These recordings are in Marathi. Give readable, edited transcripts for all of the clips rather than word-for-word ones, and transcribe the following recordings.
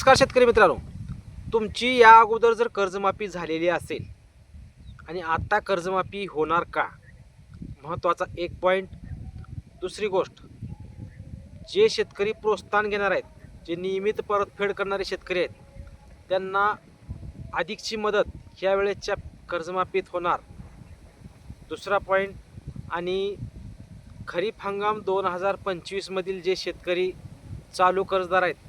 नमस्कार शेतकरी मित्रांनो, तुमची या अगोदर जर कर्जमाफी झालेली असेल आणि आता कर्जमाफी होणार का, महत्त्वाचा एक पॉईंट. दुसरी गोष्ट, जे शेतकरी प्रोत्साहन घेणार आहेत, जे नियमित परतफेड करणारे शेतकरी आहेत, त्यांना अधिकची मदत ह्या वेळेच्या कर्जमाफीत होणार. दुसरा पॉईंट, आणि खरीप हंगाम 2025 मधील जे शेतकरी चालू कर्जदार आहेत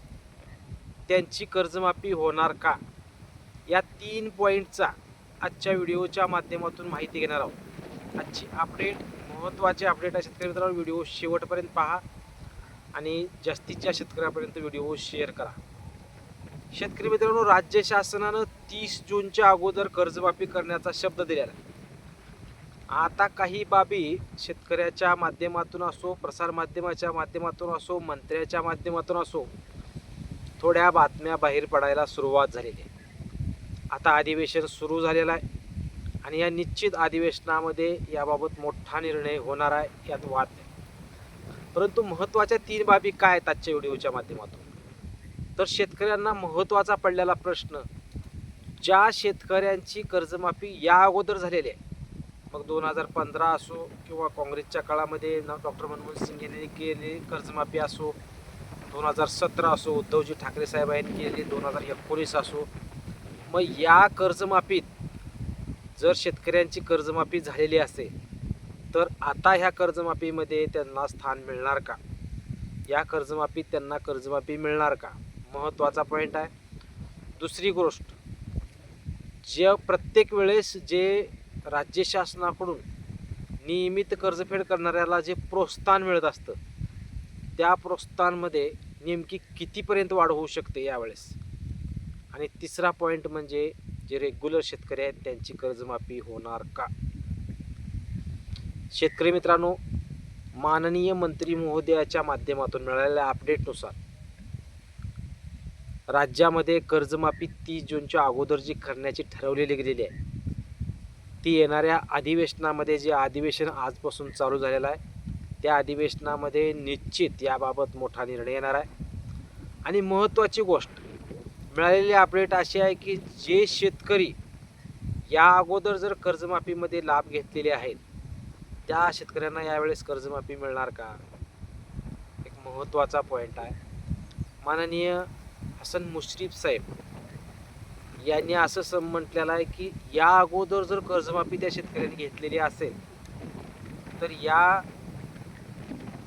त्यांची कर्जमाफी होणार का, या 3 पॉईंटचा आजच्या व्हिडिओच्या माध्यमातून माहिती घेणार आहोत. आजची अपडेट, महत्त्वाचे अपडेट आहे शेतकरी मित्रांनो. व्हिडिओ शेवटपर्यंत पहा आणि जास्तीच्या शेतकऱ्यापर्यंत व्हिडिओ शेअर करा. शेतकरी मित्रांनो, राज्य शासनानं 30 जूनच्या अगोदर कर्जमाफी करण्याचा शब्द दिलेला आहे. आता काही बाबी शेतकऱ्याच्या माध्यमातून असो, प्रसार माध्यमाच्या माध्यमातून असो, मंत्र्याच्या माध्यमातून असो, थोड्या बातम्या बाहेर पडायला सुरुवात झालेली आहे. आता अधिवेशन सुरू झालेलं आहे आणि या निश्चित अधिवेशनामध्ये याबाबत मोठा निर्णय होणार आहे, यात वाद नाही. परंतु महत्त्वाच्या 3 बाबी काय आहेत आजच्या व्हिडिओच्या माध्यमातून, तर शेतकऱ्यांना महत्त्वाचा पडलेला प्रश्न, ज्या शेतकऱ्यांची कर्जमाफी या अगोदर झालेली आहे, मग 2015 असो किंवा काँग्रेसच्या काळामध्ये डॉक्टर मनमोहन सिंग यांनी केलेली कर्जमाफी असो, 2017 असो, उद्धवजी ठाकरे साहेब यांनी केलेली 2019 असो, मग या कर्जमाफीत जर शेतकऱ्यांची कर्जमाफी झालेली असेल तर आता ह्या कर्जमाफीमध्ये त्यांना स्थान मिळणार का, या कर्जमाफीत त्यांना कर्जमाफी मिळणार का, महत्त्वाचा पॉईंट आहे. दुसरी गोष्ट, जे प्रत्येक वेळेस जे राज्य शासनाकडून नियमित कर्जफेड करणाऱ्याला जे प्रोत्साहन मिळत असतं, त्या प्रोत्साहनामध्ये नेमकी कितीपर्यंत वाढ होऊ शकते यावेळेस. आणि तिसरा पॉईंट म्हणजे जे रेग्युलर शेतकरी आहेत त्यांची कर्जमाफी होणार का. शेतकरी मित्रांनो, माननीय मंत्री महोदयाच्या माध्यमातून मिळालेल्या अपडेटनुसार राज्यामध्ये कर्जमाफी 30 जूनच्या अगोदर जी करण्याची ठरवलेली गेलेली आहे, ती येणाऱ्या अधिवेशनामध्ये, जे अधिवेशन आजपासून चालू झालेलं आहे, त्या अधिवेशनामध्ये निश्चित याबाबत मोठा निर्णय येणार आहे. आणि महत्त्वाची गोष्ट, मिळालेली अपडेट अशी आहे की जे शेतकरी या अगोदर जर कर्जमाफीमध्ये लाभ घेतलेले आहेत त्या शेतकऱ्यांना यावेळेस कर्जमाफी मिळणार का, एक महत्त्वाचा पॉईंट आहे. माननीय हसन मुश्रीफ साहेब यांनी असं म्हटलेलं आहे की या अगोदर जर कर्जमाफी त्या शेतकऱ्यांनी घेतलेली असेल तर या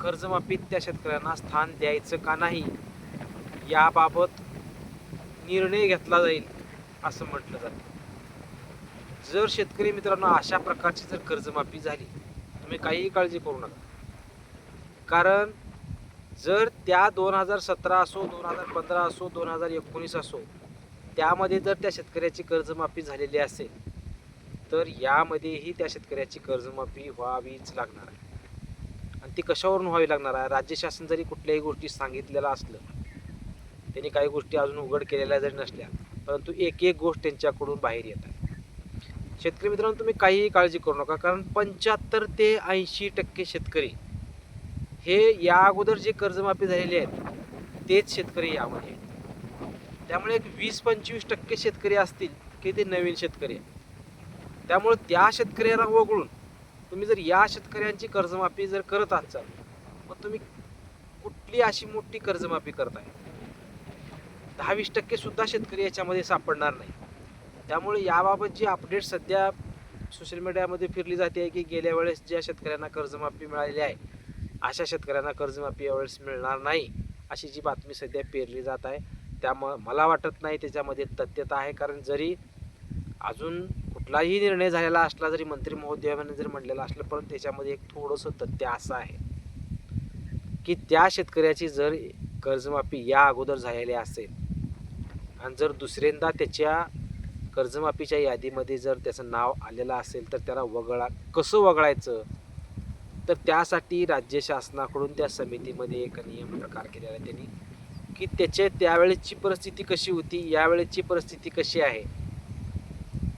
कर्जमाफीत त्या शेतकऱ्यांना स्थान द्यायचं का नाही, याबाबत निर्णय घेतला जाईल असं म्हटलं जातं. जर शेतकरी मित्रांनो अशा प्रकारची जर कर्जमाफी झाली, तुम्ही काहीही काळजी करू नका. कारण जर त्या 2017 असो, 2015 असो, 2019 असो, त्यामध्ये जर त्या शेतकऱ्याची कर्जमाफी झालेली असेल तर यामध्येही त्या शेतकऱ्याची कर्जमाफी व्हावीच लागणार आहे. आणि ती कशावरून व्हावी लागणार आहे, राज्य शासन जरी कुठल्याही गोष्टी सांगितलेलं असलं, त्यांनी काही गोष्टी अजून उघड केलेल्या जरी नसल्या, परंतु एक एक गोष्ट त्यांच्याकडून बाहेर येत आहे. शेतकरी मित्रांनो, तुम्ही काहीही काळजी करू नका, कारण 75 ते 80% शेतकरी हे या अगोदर जे कर्जमाफी झालेले आहेत तेच शेतकरी यामध्ये आहेत. त्यामुळे एक 20-25% शेतकरी असतील की ते नवीन शेतकरी आहेत. त्यामुळे त्या शेतकऱ्याला वगळून तुम्ही जर या शेतकऱ्यांची कर्जमाफी जर करत असाल, मग तुम्ही कुठली अशी मोठी कर्जमाफी करताय, 10-20% सुद्धा शेतकरी याच्यामध्ये सापडणार नाही. त्यामुळे याबाबत जी अपडेट सध्या सोशल मीडियामध्ये फिरली जाते आहे की गेल्या वेळेस ज्या शेतकऱ्यांना कर्जमाफी मिळालेली आहे अशा शेतकऱ्यांना कर्जमाफी यावेळेस मिळणार नाही, अशी जी बातमी सध्या पेरली जात आहे, त्यामुळे मला वाटत नाही त्याच्यामध्ये तथ्यता आहे. कारण जरी अजून कुठलाही निर्णय झालेला असला, जरी मंत्री महोदयाने जरी म्हणलेलं असलं, पण त्याच्यामध्ये एक थोडंसं तथ्य असं आहे की त्या शेतकऱ्याची जर कर्जमाफी या अगोदर झालेली असेल आणि जर दुसऱ्यांदा त्याच्या कर्जमाफीच्या यादीमध्ये जर त्याचं नाव आलेलं असेल तर त्याला कसं वगळायचं, तर त्यासाठी राज्य शासनाकडून त्या समितीमध्ये एक नियम प्रकार केलेला आहे त्यांनी, की त्याचे त्यावेळेची परिस्थिती कशी होती, यावेळेची परिस्थिती कशी आहे,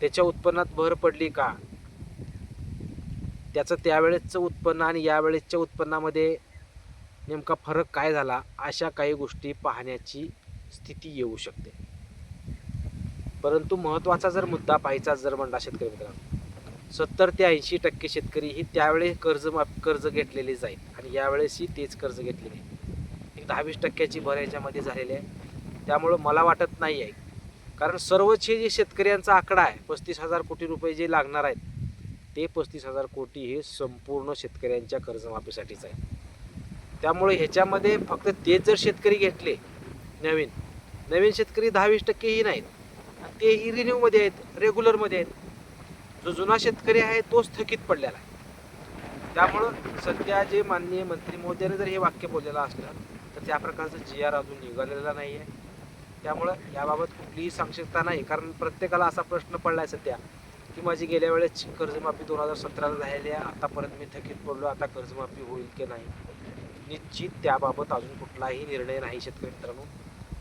त्याच्या उत्पन्नात भर पडली का, त्याचं त्यावेळेचं उत्पन्न आणि यावेळेच्या उत्पन्नामध्ये नेमका फरक काय झाला, अशा काही गोष्टी पाहण्याची स्थिती येऊ शकते. परंतु महत्त्वाचा जर मुद्दा पाहायचा जर म्हणला शेतकरी मित्रांनो, 70 ते 80% शेतकरी ही त्यावेळेस कर्ज घेतलेले जाईल आणि यावेळेसही तेच कर्ज घेतलेले आहे. एक 10-20% भर याच्यामध्ये झालेली आहे. त्यामुळं मला वाटत नाही आहे, कारण सर्वच हे जे शेतकऱ्यांचा आकडा आहे 35,000 कोटी रुपये जे लागणार आहेत, ते 35,000 कोटी हे संपूर्ण शेतकऱ्यांच्या कर्जमाफीसाठीच आहे. त्यामुळे ह्याच्यामध्ये फक्त तेच जर शेतकरी घेतले नवीन शेतकरी 10-20% ही नाहीत, तेही रिन्यूमध्ये आहेत, रेग्युलरमध्ये आहेत. जो जुना शेतकरी आहे तोच थकीत पडलेला आहे. त्यामुळं सध्या जे माननीय मंत्री महोदयाने जर हे वाक्य बोललेलं असलं तर त्या प्रकारचं GR अजून निघालेला नाही आहे. त्यामुळं याबाबत कुठलीही साक्षरता नाही, कारण प्रत्येकाला असा प्रश्न पडला आहे सध्या की माझी गेल्या वेळेस कर्जमाफी 2017ला झालेली आहे, आतापर्यंत मी थकीत पडलो, आता कर्जमाफी होईल की नाही. निश्चित त्याबाबत अजून कुठलाही निर्णय नाही शेतकरी मित्रांनो.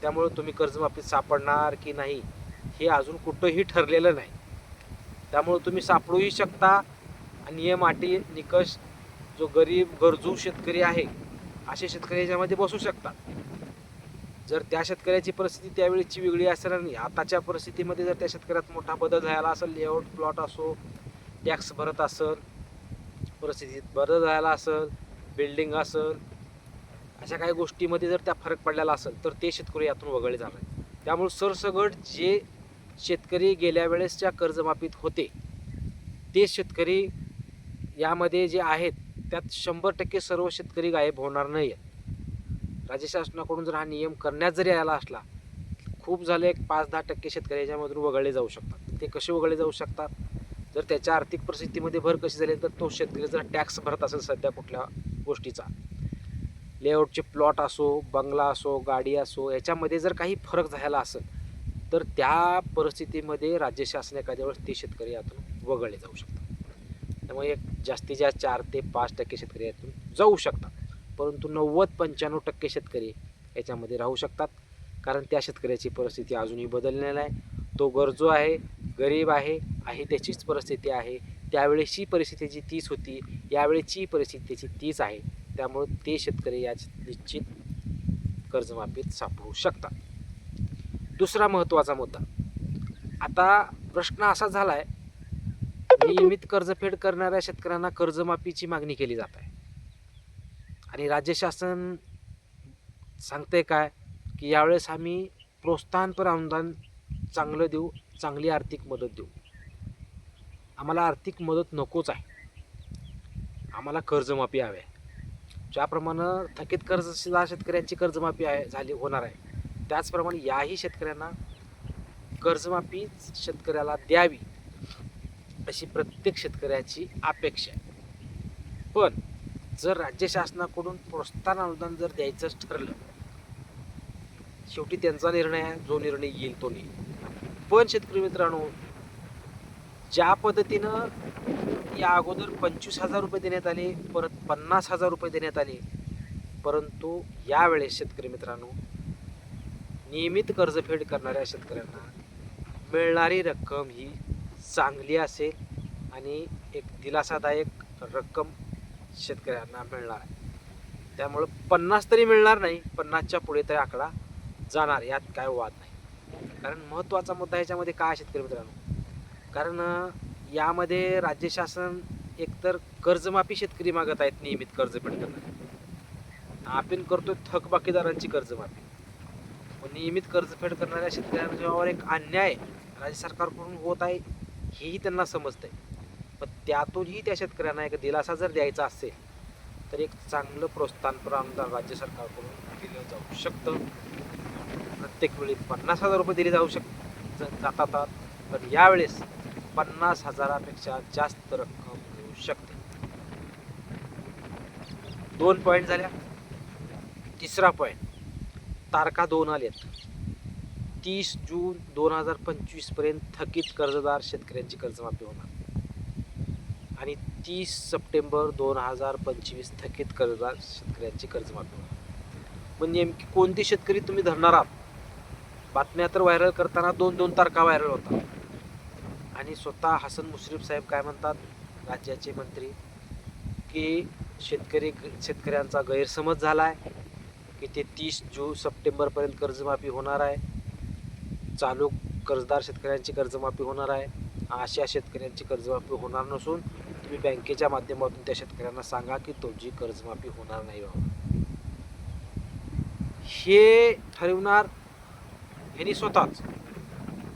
त्यामुळं तुम्ही कर्जमाफीत सापडणार की नाही हे अजून कुठंही ठरलेलं नाही. त्यामुळं तुम्ही सापडूही शकता आणि नियम अटी निकष जो गरीब गरजू शेतकरी आहे असे शेतकरी याच्यामध्ये बसू शकतात. जर त्या शेतकऱ्याची परिस्थिती त्यावेळेची वेगळी असेल आणि आताच्या परिस्थितीमध्ये जर त्या शेतकऱ्यात मोठा बदल झाला असेल, लेआउट प्लॉट असो, टॅक्स भरत असेल, परिस्थितीत बदल झाला असेल, बिल्डिंग असेल, अशा काही गोष्टीमध्ये जर त्या फरक पडलेला असेल तर ते शेतकरी यातून वगळले जाणार. त्यामुळे सरसगट जे शेतकरी गेल्या वेळेसच्या कर्जमाफीत होते ते शेतकरी यामध्ये जे आहेत त्यात 100% सर्व शेतकरी गायब होणार नाही आहेत. राज्य शासनाकडून जर हा नियम करण्यात जरी आला असला, खूप झाले, एक 5-10% शेतकरी याच्यामधून वगळले जाऊ शकतात. ते कसे वगळले जाऊ शकतात? जर त्याच्या आर्थिक परिस्थितीमध्ये भर कशी झाली तर तो शेतकरी जर टॅक्स भरत असेल सध्या कुठल्या गोष्टीचा, लेआउटचे प्लॉट असो, बंगला असो, गाडी असो, याच्यामध्ये जर काही फरक झाला असेल तर त्या परिस्थितीमध्ये राज्य शासन एखाद्या वेळेस ते शेतकरी यातून वगळले जाऊ शकतात. त्यामुळे एक जास्तीत जास्त 4 ते 5% शेतकरी यातून जाऊ शकतात, परंतु 90-95% शेतकरी याच्यामध्ये राहू शकतात, कारण त्या शेतकऱ्याची परिस्थिती अजूनही बदललेली आहे. तो गरजू आहे, गरीब आहे त्याचीच परिस्थिती आहे. त्यावेळेसची परिस्थिती जी तीच होती, यावेळेची परिस्थिती त्याची तीच आहे. त्यामुळे ते शेतकरी या निश्चित कर्जमाफीत सापडू शकतात. दुसरा महत्त्वाचा मुद्दा, आता प्रश्न असा झाला आहे, नियमित कर्जफेड करणाऱ्या शेतकऱ्यांना कर्जमाफीची मागणी केली जात आहे आणि राज्य शासन सांगते काय की यावेळेस आम्ही प्रोत्साहनपर अनुदान चांगलं देऊ, चांगली आर्थिक मदत देऊ. आम्हाला आर्थिक मदत नकोच आहे, आम्हाला कर्जमाफी हवी आहे. ज्याप्रमाणे थकीत कर्ज शेतकऱ्यांची कर्जमाफी होणार आहे, त्याचप्रमाणे याही शेतकऱ्यांना कर्जमाफी शेतकऱ्याला द्यावी अशी प्रत्येक शेतकऱ्याची अपेक्षा आहे. पण जर राज्य शासनाकडून प्रोत्साहन अनुदान जर द्यायचंच ठरलं, शेवटी त्यांचा निर्णय आहे, जो निर्णय येईल तो नाही. पण शेतकरी मित्रांनो, ज्या पद्धतीनं या अगोदर 25,000 रुपये देण्यात आले, परत 50,000 रुपये देण्यात आले, परंतु यावेळेस शेतकरी मित्रांनो नियमित कर्जफेड करणाऱ्या शेतकऱ्यांना मिळणारी रक्कम ही चांगली असेल आणि एक दिलासादायक रक्कम शेतकऱ्यांना मिळणार आहे. त्यामुळं 50 तरी मिळणार नाही, 50च्या पुढे तरी आकडा जाणार, यात काय वाद नाही. कारण महत्त्वाचा मुद्दा ह्याच्यामध्ये काय शेतकरी मित्रांनो, कारण यामध्ये राज्य शासन एकतर कर्जमाफी शेतकरी मागत आहेत, नियमित कर्जफेड करणार, आपण करतोय थकबाकीदारांची कर्जमाफी. नियमित कर्जफेड करणाऱ्या शेतकऱ्यांवर एक अन्याय राज्य सरकारकडून होत आहे हेही त्यांना समजतंय. पण त्यातूनही त्या शेतकऱ्यांना एक दिलासा जर द्यायचा असेल तर एक चांगलं प्रोत्साहनपर अनुदान राज्य सरकारकडून दिलं जाऊ शकतं. प्रत्येक वेळी 50,000 रुपये दिले जातात, पण यावेळेस 50,000पेक्षा जास्त रक्कम मिळू शकते. 2 पॉईंट झाल्या. तिसरा पॉईंट, तारखा 2 आल्यात. 30 जून 2025 पर्यंत थकीत कर्जदार शेतकऱ्यांची कर्जमाफी होणार आणि 30 सप्टेंबर 2025 थकीत कर्जदार शेतकऱ्यांची कर्जमाफी होणार. पण नेमकी कोणती शेतकरी तुम्ही धरणार आहात? बातम्या तर व्हायरल करताना 2-2 तारखा व्हायरल होतात आणि स्वतः हसन मुश्रीफ साहेब काय म्हणतात, राज्याचे मंत्री, की शेतकऱ्यांचा गैरसमज झाला आहे की ते 30 सप्टेंबरपर्यंत कर्जमाफी होणार आहे. चालू कर्जदार शेतकऱ्यांची कर्जमाफी होणार आहे. अशा शेतकऱ्यांची कर्जमाफी होणार नसून तुम्ही बँकेच्या माध्यमातून त्या शेतकऱ्यांना सांगा की तुमची कर्जमाफी होणार नाही बाबा. हे ठरवणार ह्यांनी स्वतःच.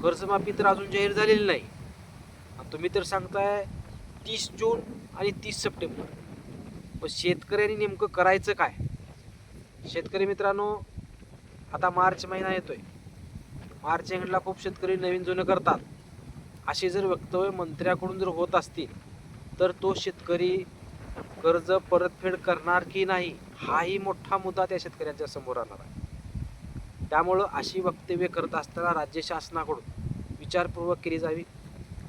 कर्जमाफी तर अजून जाहीर झालेली नाही. तुम्ही तर सांगताय 30 जून आणि 30 सप्टेंबर. पण शेतकऱ्यांनी नेमकं करायचं काय? शेतकरी मित्रांनो, आता मार्च महिना येतोय. मार्च एंडला खूप शेतकरी नवीन जुनं करतात. असे जर वक्तव्य मंत्र्याकडून जर होत असतील तर तो शेतकरी कर्ज परतफेड करणार की नाही हाही मोठा मुद्दा त्या शेतकऱ्यांच्या समोर राहणार आहे. त्यामुळं अशी वक्तव्य करत असताना राज्य शासनाकडून विचारपूर्वक केली जावी.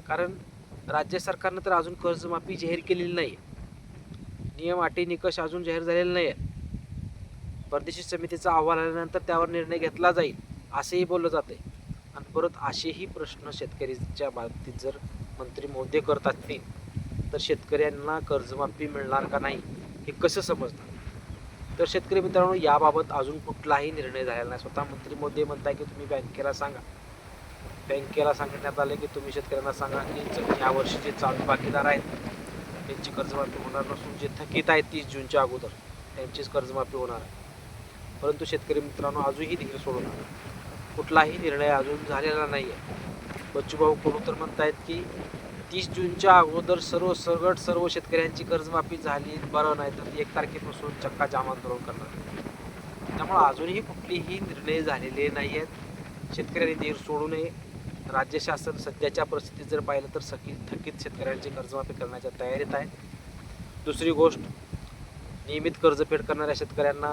कारण राज्य सरकारनं तर अजून कर्जमाफी जाहीर केलेली नाही. नियम अटी निकष अजून जाहीर झालेले नाही आहेत. परदेशी समितीचा अहवाल आल्यानंतर त्यावर निर्णय घेतला जाईल असेही बोललं जाते. आणि परत असेही प्रश्न शेतकऱ्यांच्या बाबतीत जर मंत्री महोदय करत असतील तर शेतकऱ्यांना कर्जमाफी मिळणार का नाही हे कसं समजणार? तर शेतकरी मित्रांनो, याबाबत अजून कुठलाही निर्णय झालेला नाही. स्वतः मंत्री महोदय म्हणताय की तुम्ही बँकेला सांगा. बँकेला सांगण्यात आले की तुम्ही शेतकऱ्यांना सांगा की या वर्षी जे चालू बाकीदार आहेत त्यांची कर्जमाफी होणार नसून जे थकीत आहेत 30 जूनच्या अगोदर त्यांचीच कर्जमाफी होणार आहे. परंतु शेतकरी मित्रांनो, अजूनही धीर सोडू नका. कुठलाही निर्णय अजून झालेला नाही आहे. बच्चूभाऊ कडू तर म्हणतायत की 30 जूनच्या अगोदर सर्व शेतकऱ्यांची कर्जमाफी झाली बरं, नाही तर 1 तारखेपासून चक्काजाम आंदोलन करणार. त्यामुळे अजूनही कुठलेही निर्णय झालेले नाही आहेत. शेतकऱ्यांनी धीर सोडू नये. राज्य शासन सध्याच्या परिस्थितीत जर पाहिलं तर थकीत शेतकऱ्यांची कर्जमाफी करण्याच्या तयारीत आहे. दुसरी गोष्ट, नियमित कर्जफेड करणाऱ्या शेतकऱ्यांना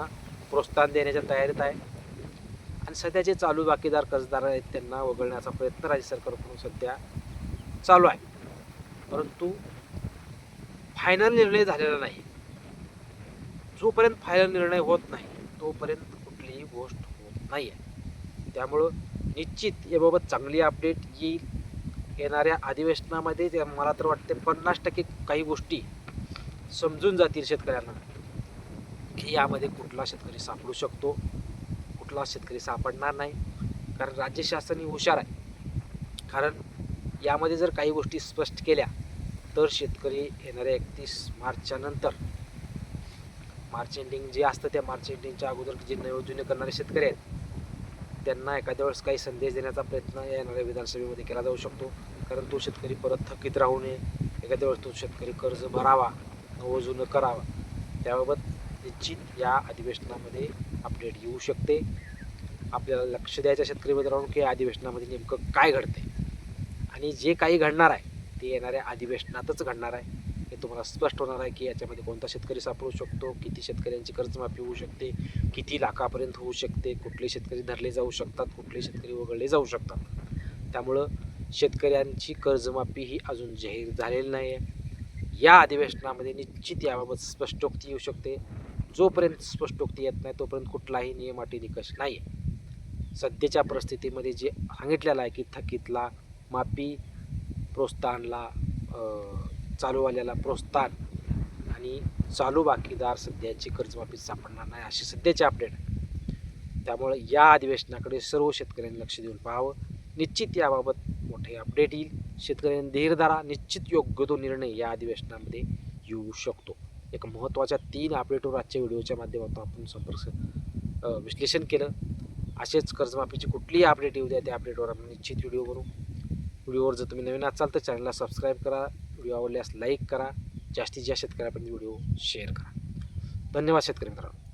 प्रोत्साहन देण्याच्या तयारीत आहे. आणि सध्या जे चालू बाकीदार कर्जदार आहेत त्यांना वगळण्याचा प्रयत्न राज्य सरकारकडून सध्या चालू आहे. परंतु फायनल निर्णय झालेला नाही. जोपर्यंत फायनल निर्णय होत नाही तोपर्यंत कुठलीही गोष्ट होत नाही आहे. त्यामुळं निश्चित याबाबत चांगली अपडेट येईल. येणाऱ्या अधिवेशनामध्ये मला तर वाटते 50% काही गोष्टी समजून जातील शेतकऱ्यांना की यामध्ये कुठला शेतकरी सापडू शकतो, कुठला शेतकरी सापडणार नाही. कारण राज्य शासन हुशार आहे. कारण यामध्ये जर काही गोष्टी स्पष्ट केल्या तर शेतकरी येणाऱ्या 31 मार्चच्या नंतर, मार्च एंडिंग जे असतं त्या मार्च एंडिंगच्या अगोदर जे नवजुने करणारे शेतकरी आहेत त्यांना एखाद्या वेळेस काही संदेश देण्याचा प्रयत्न येणाऱ्या विधानसभेमध्ये केला जाऊ शकतो. कारण तो शेतकरी परत थकीत राहू नये, एखाद्या वेळेस तो शेतकरी कर्ज भरावा, नवजुनं करावा. त्याबाबत निश्चित या अधिवेशनामध्ये अपडेट येऊ शकते. आपल्याला लक्ष द्यायचं शेतकरी मित्रांनो की अधिवेशनामध्ये नेमकं काय घडते आणि जे काही घडणार आहे ते येणाऱ्या अधिवेशनातच घडणार आहे. हे तुम्हाला स्पष्ट होणार आहे की याच्यामध्ये कोणता शेतकरी सापडू शकतो, किती शेतकऱ्यांची कर्जमाफी होऊ शकते, किती लाखापर्यंत होऊ शकते, कुठले शेतकरी धरले जाऊ शकतात, कुठले शेतकरी वगळले जाऊ शकतात. त्यामुळं शेतकऱ्यांची कर्जमाफी ही अजून जाहीर झालेली नाही आहे. या अधिवेशनामध्ये निश्चित याबाबत स्पष्टोक्ती येऊ शकते. जोपर्यंत स्पष्टोक्ती येत नाही तोपर्यंत कुठलाही नियम अटी निकष नाही आहे. सध्याच्या परिस्थितीमध्ये जे सांगितलेलं आहे की थकीतला माफी, प्रोत्साहनला चालूवाल्याला प्रोत्साहन आणि चालू बाकीदार सध्याची कर्जमाफी सापडणार नाही अशी सध्याची अपडेट आहे. त्यामुळे या अधिवेशनाकडे सर्व शेतकऱ्यांनी लक्ष देऊन पाहावं. निश्चित याबाबत मोठे अपडेट येईल. शेतकऱ्यांनी धीर धरा. निश्चित योग्य तो निर्णय या अधिवेशनामध्ये येऊ शकतो. एक महत्त्वाच्या 3 अपडेटवर आजच्या व्हिडिओच्या माध्यमातून आपण विश्लेषण केलं. असेच कर्जमाफीची कुठलीही अपडेट येऊ द्या, त्या अपडेटवर आपण निश्चित व्हिडिओ बनवू. व्हिडिओवर जर तुम्ही नवीन असाल तर चॅनलला सबस्क्राईब करा, व्हिडिओ आवडल्यास लाईक करा, जास्तीत जास्त शेतकऱ्यापर्यंत व्हिडिओ शेअर करा. धन्यवाद शेतकरी मित्रांनो.